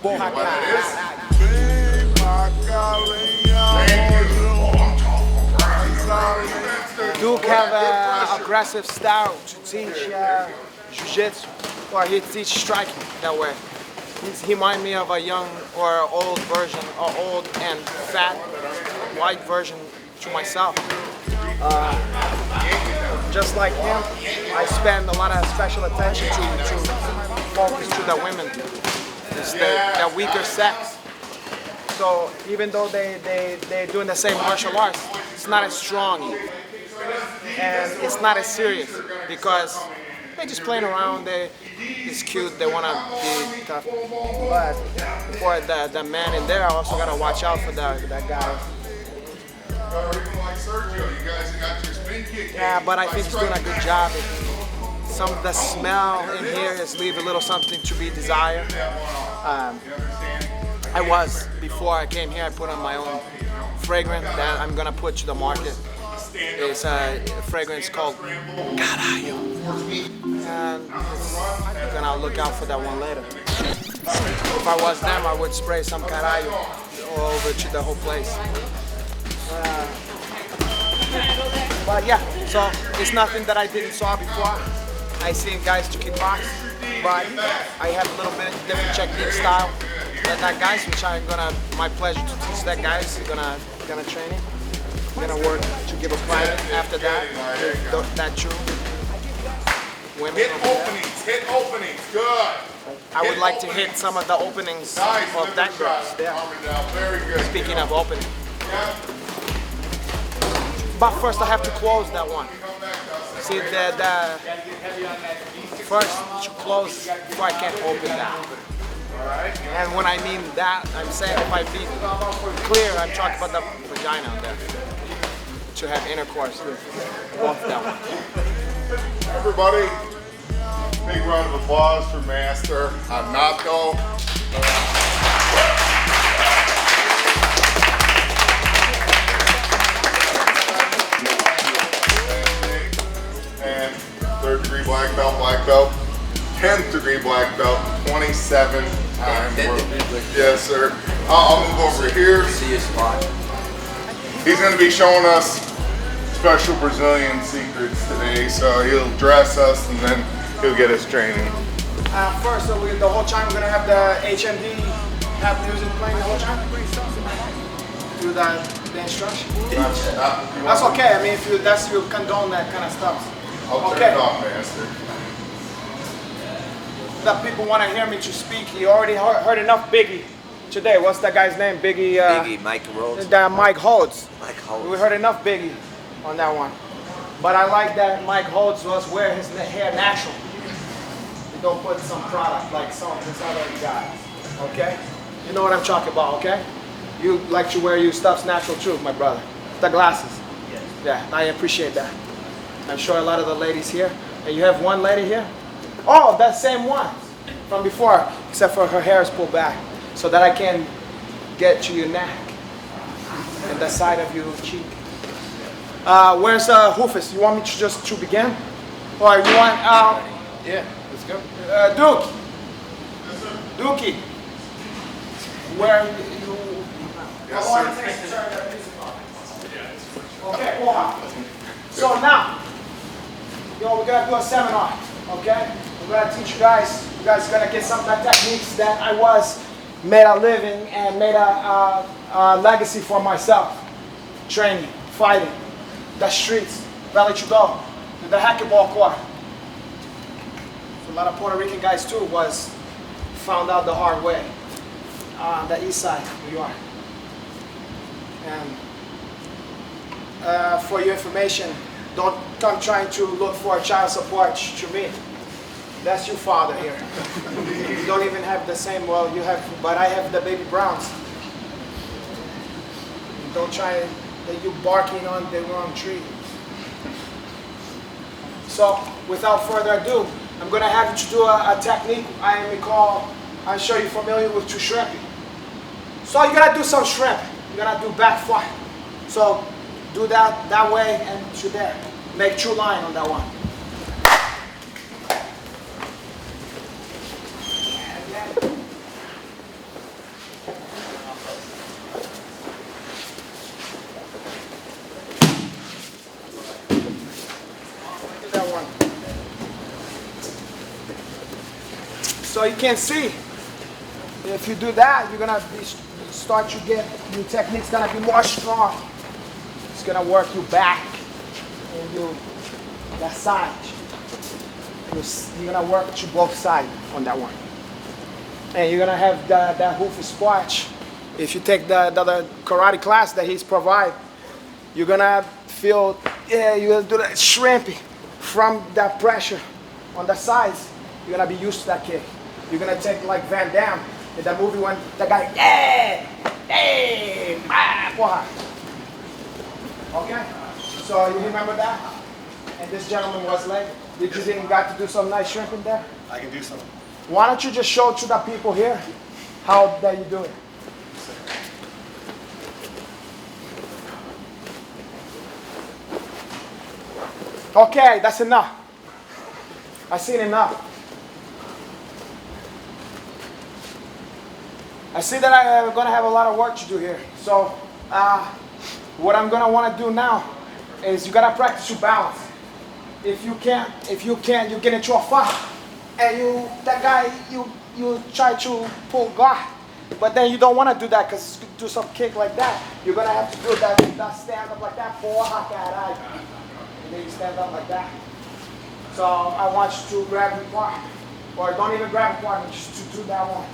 Duke have an aggressive style to teach jiu-jitsu, or he teach striking that way. He reminds me of a young or old version, or old and fat white version to myself. Just like him, I spend a lot of special attention to focus to the women. It's the weaker sex. So even though they're doing the same martial arts, it's not as strong and it's not as serious because they're just playing around. It's cute. They want to be tough. But for the man in there, I also gotta watch out for that guy. Yeah, but I think he's doing a good job. Some of the smell in here is leave a little something to be desired. I was, before I came here, I put on my own fragrance that I'm gonna put to the market. It's a fragrance called Caralho. And I'm gonna look out for that one later. If I was them, I would spray some Caralho all over to the whole place. But yeah, so it's nothing that I didn't saw before. I seen guys to kickbox, but I have a little bit different technique style than that guys, which I'm gonna, my pleasure to teach that guys. Gonna train it. Gonna work to give a private after that. That true. Women hit openings, good. I would like to hit some of the openings of that girl. Very good. Speaking of opening. But first I have to close that one. See first to close before I can open that. And when I mean that, I'm saying if I be clear, I'm talking about the vagina there. To have intercourse with both that one. Everybody, big round of applause for Master Renato. And 3rd degree black belt, 10th degree black belt, 27 times. Yes, sir. I'll move over here. See your spot. He's going to be showing us special Brazilian secrets today, so he'll dress us and then he'll get us training. First, so the whole time we're going to have the HMD have music playing the whole time? Do the instruction? That's okay. I mean, if you condone that kind of stuff. I'll turn it off, Master. The people want to hear me to speak. You already heard enough Biggie today. What's that guy's name? Biggie. Mike Rhodes. Mike Holds. Mike Holds. We heard enough Biggie on that one. But I like that Mike Holds was wear his hair natural. You don't put some product like some of this other guys. Okay? You know what I'm talking about, okay? You like to wear your stuff's natural too, my brother. The glasses. Yes. Yeah, I appreciate that. I'm sure a lot of the ladies here. And you have one lady here? Oh, that same one from before, except for her hair is pulled back so that I can get to your neck and the side of your cheek. Where's Rufus? You want me to begin? Or you want, Yeah, let's go. Duke? Dookie? Where you? Yes, sir. Okay, wow. So now, we're gonna do a seminar, okay? We're gonna teach you guys. You guys are gonna get some of the techniques that I made a living and made a legacy for myself. Training, fighting, the streets, valley to go, the hackerball court. So a lot of Puerto Rican guys too found out the hard way. On the east side of New York. And for your information, don't come trying to look for child support to me. That's your father here. You don't even have the same, well, you have, but I have the baby Browns. Don't try that you barking on the wrong tree. So, without further ado, I'm gonna have you to do a technique I'm sure you're familiar with to shrimping. So you gotta do some shrimp. You gotta do back fly. So do that way and to there. Make true line on that one. So you can see, if you do that, you're gonna start to get, your technique's gonna be more strong. It's gonna work you back and you that side. You're gonna work to both sides on that one. And you're gonna have that Roufusport. If you take the other karate class that he's provide, you're gonna feel, you're gonna do that shrimping from that pressure on the sides. You're gonna be used to that kick. You're gonna take like Van Damme in that movie when the guy, porra. Okay? So you remember that? And this gentleman was late. Did you didn't got to do some nice shrimping there? I can do something. Why don't you just show to the people here how that you do it? Okay, that's enough. I've seen enough. I see that I'm gonna have a lot of work to do here. So, what I'm gonna want to do now is you gotta practice your balance. If you can't, you get into a fight, and that guy, you try to pull guard, but then you don't want to do that because you do some kick like that. You're gonna have to do that stand up like that, porra, caralho. And then you stand up like that. So I want you to grab your partner, or don't even grab your partner, just to do that one.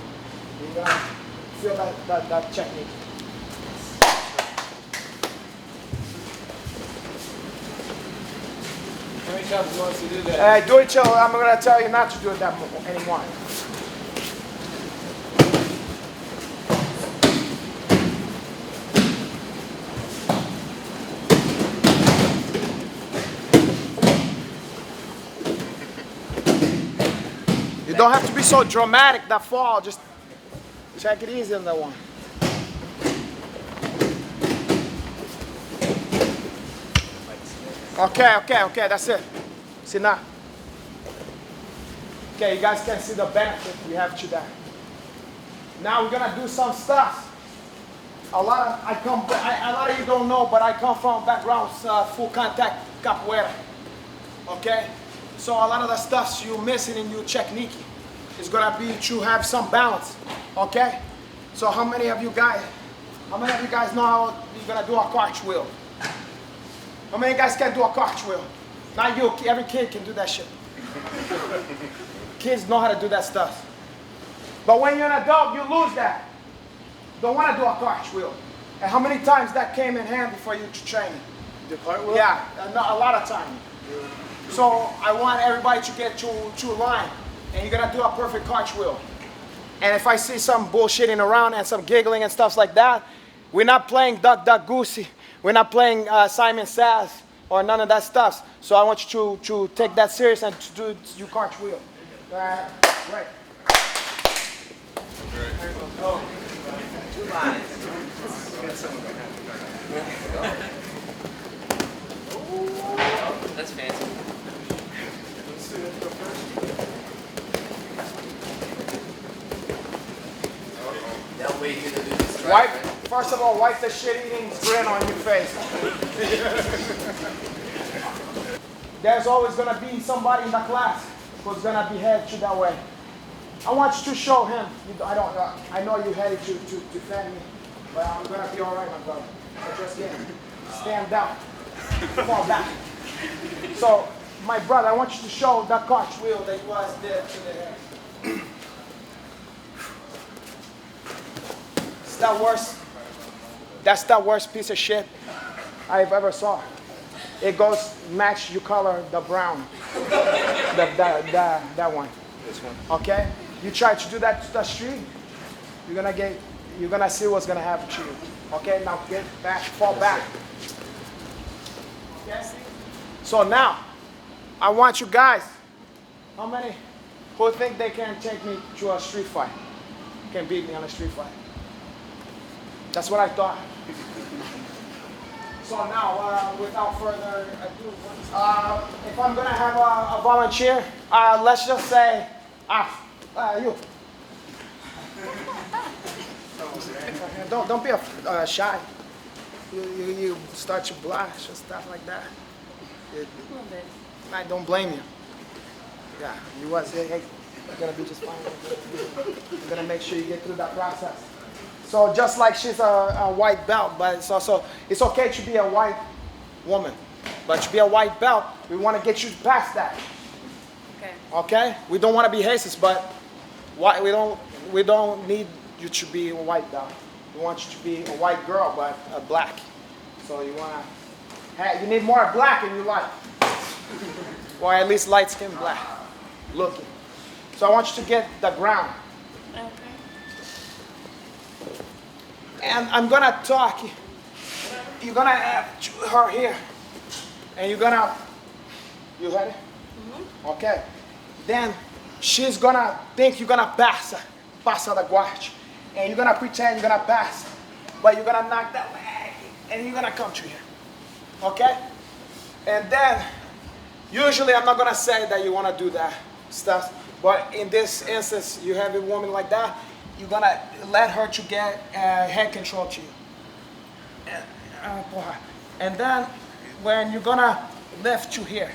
You're gonna feel that technique. How many times do you want us to do that? Do it till I'm gonna tell you not to do it that anymore. You don't have to be so dramatic that fall. Just take it easy on that one. Okay, that's it. See now. Okay, you guys can see the benefit we have to that. Now we're gonna do some stuff. A lot of you don't know, but I come from background full contact capoeira. Okay, so a lot of the stuff you're missing in your technique is gonna be to have some balance. Okay, so how many of you guys know how you're gonna do a cartwheel? How many guys can do a cartwheel? Not you, every kid can do that shit. Kids know how to do that stuff. But when you're an adult, you lose that. Don't want to do a cartwheel. And how many times that came in handy for you to train? The cartwheel? Yeah, a lot of time. So I want everybody to get to a line, and you're gonna do a perfect cartwheel. And if I see some bullshitting around and some giggling and stuff like that, we're not playing Duck Duck Goosey. We're not playing Simon Says or none of that stuff. So I want you to take that serious and to do your cartwheel. All right, right. Oh. 2 lines. That's fancy. That way you're gonna do this right. First of all, wipe the shit-eating grin on your face. There's always gonna be somebody in the class who's gonna behave you that way. I want you to show him. I know you had it to defend me, but I'm gonna be all right, my brother. So just stand down, fall back. So, my brother, I want you to show that cartwheel that you guys did to the head. That's the worst piece of shit I've ever saw. It goes match your color, the brown, that one. This one. Okay, you try to do that to the street, you're gonna see what's gonna happen to you. Okay, now get back, fall back. Okay. So now, I want you guys. How many who think they can take me to a street fight? Can beat me on a street fight? That's what I thought. So now, without further ado, if I'm gonna have a volunteer, let's just say, you. Don't be shy. You start to blush and stuff like that. I don't blame you. Yeah, you was. Hey, You're gonna be just fine. I'm gonna make sure you get through that process. So just like she's a white belt, but it's okay to be a white woman. But to be a white belt, we want to get you past that. Okay. Okay? We don't want to be racist, but we don't need you to be a white belt. We want you to be a white girl, but a black. So you need more black in your life. Or at least light skin black looking. So I want you to get the ground. Okay. And I'm gonna talk. You're gonna have her here. And you ready? Mm-hmm. Okay. Then she's gonna think you're gonna pass the guard. And you're gonna pretend you're gonna pass. But you're gonna knock that leg. And you're gonna come to here. Okay? And then, usually I'm not gonna say that you wanna do that stuff. But in this instance, you have a woman like that, you're gonna let her to get head control to you. And then when you're gonna lift you here,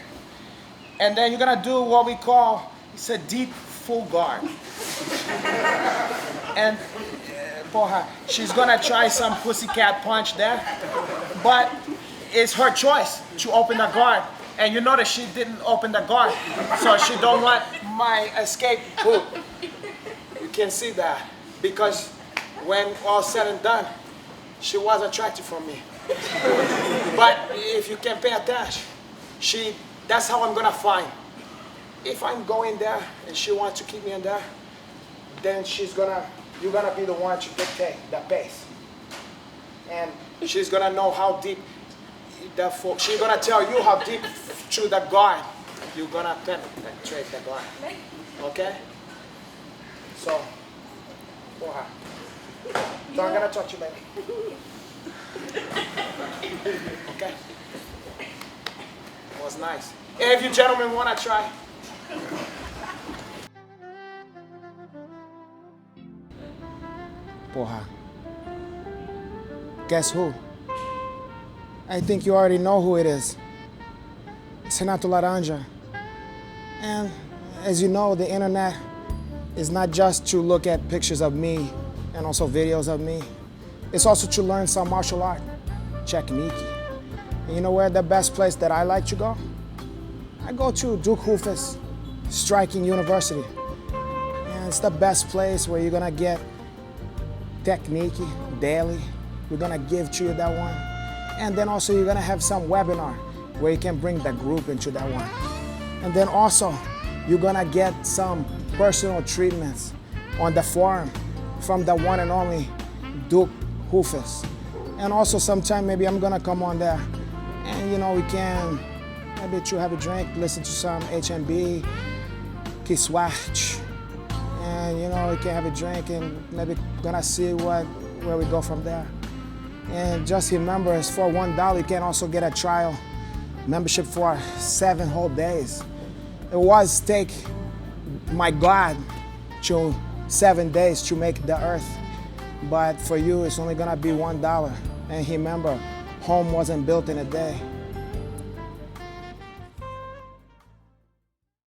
and then you're gonna do what we call, it's a deep full guard. And she's gonna try some pussycat punch there, but it's her choice to open the guard. And you notice she didn't open the guard, so she don't want my escape hook. You can see that, because when all said and done, she was attracted for me. But if you can pay attention, that's how I'm gonna find. If I'm going there and she wants to keep me in there, then you're gonna be the one to dictate the pace. And she's gonna know how deep, she's gonna tell you how deep to the guard you're gonna penetrate the guard. Okay? So, so I'm gonna touch you, baby. Okay? It was nice. If you gentlemen wanna try. Guess who? I think you already know who it is. It's Renato Laranja. And as you know, the internet is not just to look at pictures of me and also videos of me. It's also to learn some martial art, technique. And you know where the best place that I like to go? I go to Roufusport Striking University. And it's the best place where you're gonna get technique daily. We're gonna give to you that one. And then also you're gonna have some webinar where you can bring the group into that one. And then also you're gonna get some personal treatments on the forum from the one and only Duke Hoofus. And also sometime maybe I'm gonna come on there and we can maybe to have a drink, listen to some HMB, Kiswatch, and we can have a drink and maybe gonna see where we go from there. And just remember, it's for $1, you can also get a trial membership for 7 whole days. It was take my God to 7 days to make the earth, but for you it's only gonna be $1. And remember, Rome wasn't built in a day.